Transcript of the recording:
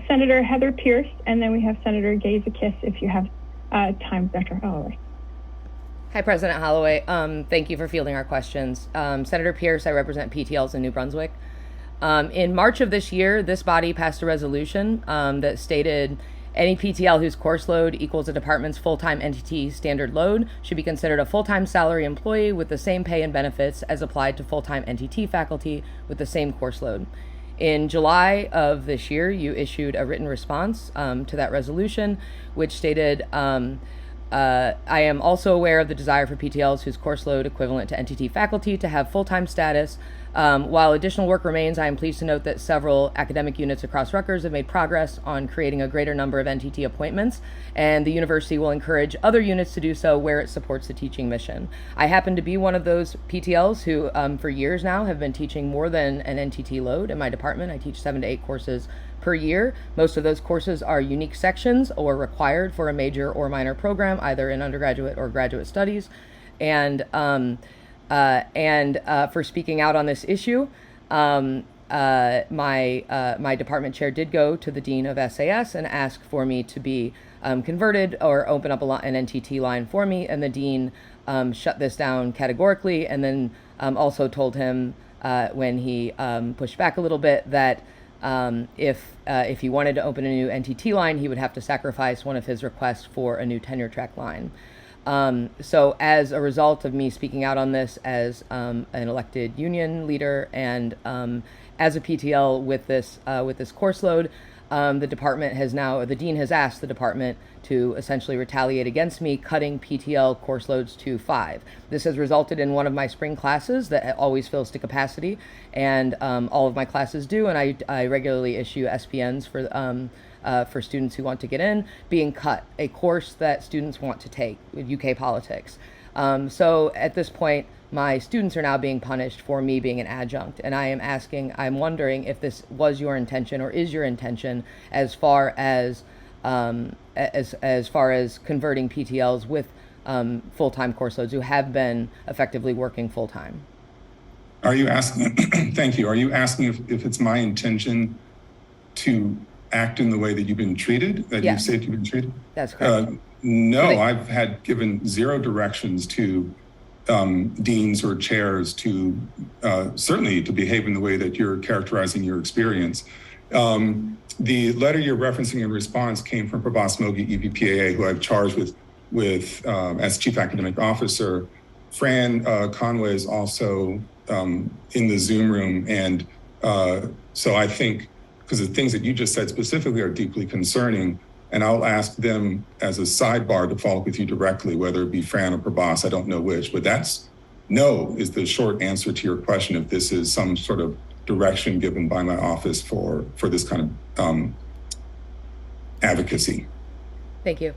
Senator Heather Pierce, and then we have Senator Gazakis if you have time, Dr. Holloway. Hi, President Holloway. Thank you for fielding our questions. Senator Pierce, I represent PTLs in New Brunswick. In March of this year, this body passed a resolution that stated any PTL whose course load equals a department's full-time NTT standard load should be considered a full-time salary employee with the same pay and benefits as applied to full-time NTT faculty with the same course load. In July of this year, you issued a written response to that resolution, which stated, I am also aware of the desire for PTLs whose course load equivalent to NTT faculty to have full-time status. While additional work remains, I am pleased to note that several academic units across Rutgers have made progress on creating a greater number of NTT appointments, and the university will encourage other units to do so where it supports the teaching mission. I happen to be one of those PTLs who, for years now, have been teaching more than an NTT load in my department. I teach 7 to 8 courses per year. Most of those courses are unique sections or required for a major or minor program, either in undergraduate or graduate studies. And for speaking out on this issue, my department chair did go to the dean of SAS and ask for me to be converted or open up an NTT line for me, and the dean shut this down categorically, and then also told him when he pushed back a little bit that if he wanted to open a new NTT line, he would have to sacrifice one of his requests for a new tenure track line. So as a result of me speaking out on this as an elected union leader and as a PTL with this course load, the dean has asked the department to essentially retaliate against me, cutting PTL course loads to 5. This has resulted in one of my spring classes that always fills to capacity, and all of my classes do, and I regularly issue SPNs for students who want to get in, being cut, a course that students want to take, UK politics. So at this point, my students are now being punished for me being an adjunct, and I'm wondering if this was your intention or is your intention as far as converting PTLs with full-time course loads who have been effectively working full-time. Are you asking, thank you, are you asking if it's my intention to act in the way that you've been treated, that Yes. you said you've been treated? That's correct. No, I've had given 0 directions to deans or chairs to certainly to behave in the way that you're characterizing your experience. The letter you're referencing in response came from Provost Mogi, EVPAA, who I've charged with as Chief Academic Officer. Fran Conway is also in the Zoom room, and so I think, because the things that you just said specifically are deeply concerning, and I'll ask them as a sidebar to follow up with you directly, whether it be Fran or Prabhas, I don't know which, but no is the short answer to your question, if this is some sort of direction given by my office for this kind of advocacy. Thank you.